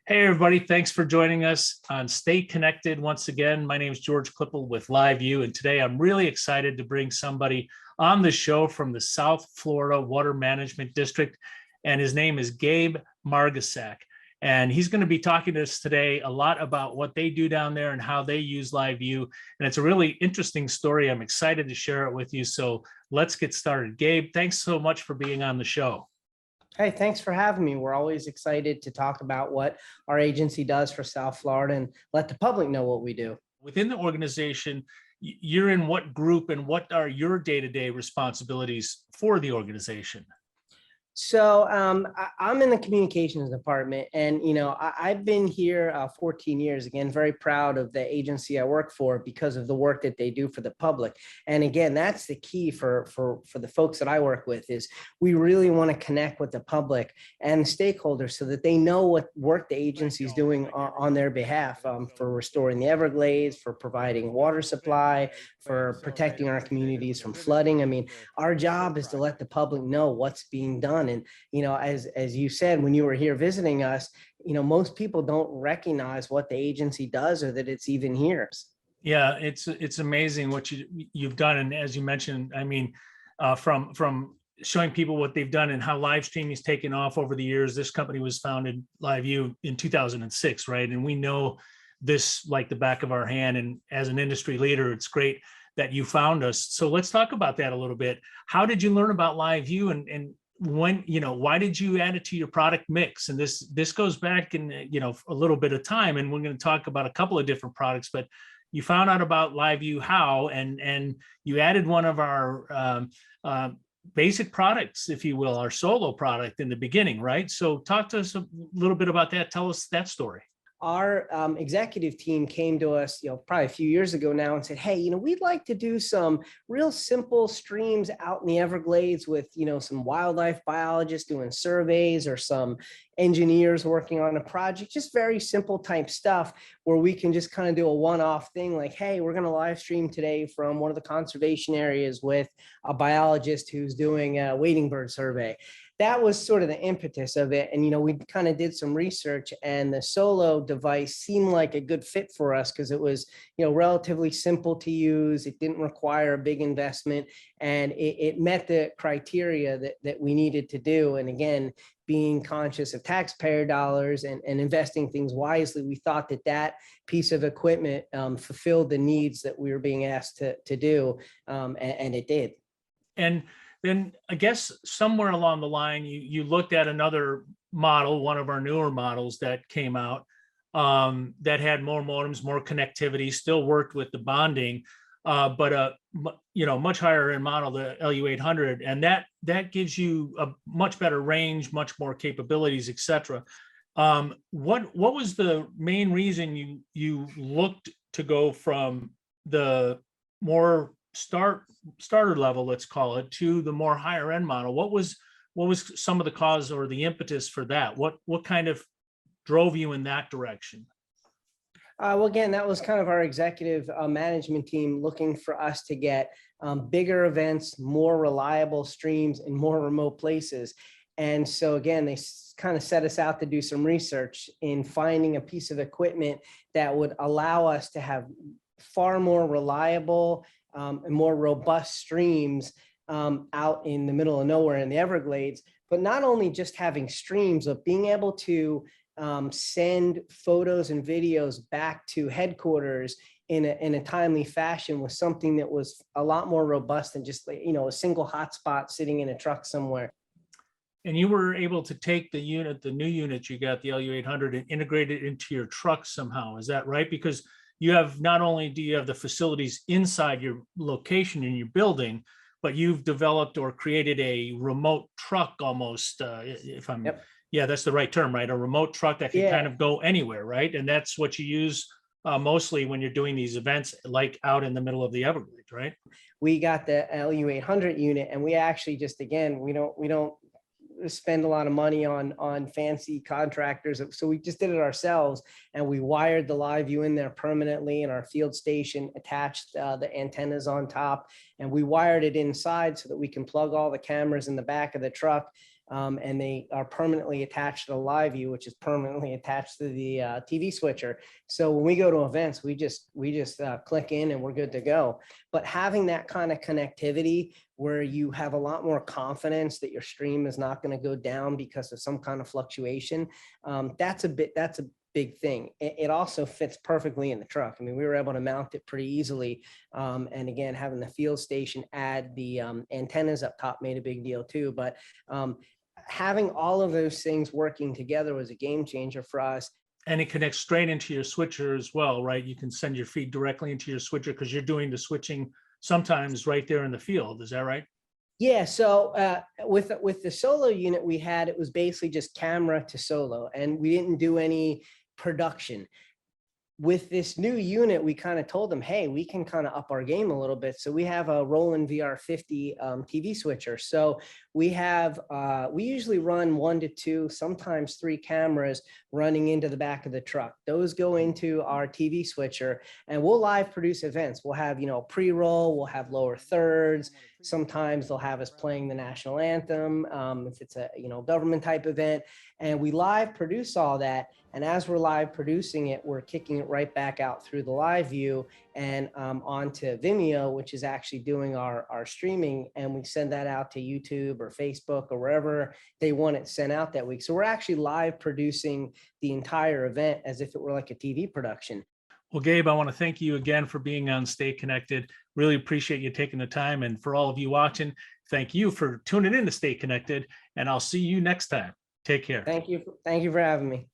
Hey, everybody. Thanks for joining us on Stay Connected. Once again, my name is George Klippel with LiveView, and today I'm really excited to bring somebody on the show from the South Florida Water Management District, and his name is Gabe Margasak. And he's going to be talking to us today a lot about what they do down there and how they use LiveView. And it's a really interesting story. I'm excited to share it with you. So let's get started. Gabe, thanks so much for being on the show. Hey, thanks for having me. We're always excited to talk about what our agency does for South Florida and let the public know what we do. Within the organization, you're in what group and what are your day-to-day responsibilities for the organization? So I'm in the communications department, and I've been here 14 years. Again, very proud of the agency I work for because of the work that they do for the public. And again, that's the key for the folks that I work with is we really want to connect with the public and stakeholders so that they know what work the agency is doing on their behalf for restoring the Everglades, for providing water supply, for protecting our communities from flooding. I mean, our job is to let the public know what's being done. And, as you said, when you were here visiting us, most people don't recognize what the agency does or that it's even here. Yeah, it's amazing what you've done. And as you mentioned, I mean, from showing people what they've done and how live streaming has taken off over the years. This company was founded, LiveView, in 2006, right? And we know this like the back of our hand. And as an industry leader, it's great that you found us. So let's talk about that a little bit. How did you learn about LiveView, and when, why did you add it to your product mix? And this goes back in, a little bit of time, and we're going to talk about a couple of different products, but you found out about LiveView how, and you added one of our basic products, if you will, our solo product in the beginning, right? So talk to us a little bit about that. Tell us that story. Our executive team came to us, probably a few years ago now and said, hey, we'd like to do some real simple streams out in the Everglades with, some wildlife biologists doing surveys or some engineers working on a project, just very simple type stuff where we can just kind of do a one-off thing like, hey, we're going to live stream today from one of the conservation areas with a biologist who's doing a wading bird survey. That was sort of the impetus of it. And, we kind of did some research, and the solo device seemed like a good fit for us because it was, relatively simple to use. It didn't require a big investment, and it met the criteria that we needed to do. And again, being conscious of taxpayer dollars and investing things wisely, we thought that piece of equipment fulfilled the needs that we were being asked to do, and it did. And then I guess somewhere along the line, you looked at another model, one of our newer models that came out that had more modems, more connectivity, still worked with the bonding, but much higher end model, the LU800, and that gives you a much better range, much more capabilities, etc. What was the main reason you looked to go from the more starter level, let's call it, to the more higher end model? What was some of the cause or the impetus for that? What kind of drove you in that direction? Well, again, that was kind of our executive management team looking for us to get bigger events, more reliable streams in more remote places. And so again, they kind of set us out to do some research in finding a piece of equipment that would allow us to have far more reliable and more robust streams out in the middle of nowhere in the Everglades. But not only just having streams, but being able to send photos and videos back to headquarters in a timely fashion was something that was a lot more robust than just a single hotspot sitting in a truck somewhere. And you were able to take the new unit you got, the LU800, and integrate it into your truck somehow. Is that right? Because you have, not only do you have the facilities inside your location in your building, but you've developed or created a remote truck almost, if I'm, Yep. Yeah, that's the right term, right? A remote truck that can kind of go anywhere, right? And that's what you use mostly when you're doing these events, like out in the middle of the Everglades, right? We got the LU800 unit, and we actually just, again, we don't spend a lot of money on fancy contractors. So we just did it ourselves, and we wired the LiveView in there permanently in our field station, attached the antennas on top, and we wired it inside so that we can plug all the cameras in the back of the truck. and they are permanently attached to the live view, which is permanently attached to the TV switcher. So when we go to events, we just click in and we're good to go. But having that kind of connectivity where you have a lot more confidence that your stream is not going to go down because of some kind of fluctuation, that's a big thing. It also fits perfectly in the truck. I mean, we were able to mount it pretty easily. And again, having the field station add the antennas up top made a big deal too. But having all of those things working together was a game changer for us. And it connects straight into your switcher as well, right? You can send your feed directly into your switcher because you're doing the switching sometimes right there in the field. Is that right? Yeah, so with the solo unit we had, it was basically just camera to solo, and we didn't do any production. With this new unit, we kind of told them, hey, we can kind of up our game a little bit. So we have a Roland VR50 TV switcher. So we usually run 1 to 2, sometimes 3 cameras running into the back of the truck. Those go into our TV switcher, and we'll live produce events. We'll have, pre-roll, we'll have lower thirds. Sometimes they'll have us playing the national anthem if it's a government type event, and we live produce all that. And as we're live producing it, we're kicking it right back out through the live view and onto Vimeo, which is actually doing our streaming, and we send that out to YouTube or Facebook or wherever they want it sent out that week. So we're actually live producing the entire event as if it were like a TV production. Well, Gabe, I want to thank you again for being on Stay Connected. Really appreciate you taking the time. And for all of you watching, thank you for tuning in to Stay Connected. And I'll see you next time. Take care. Thank you. Thank you for having me.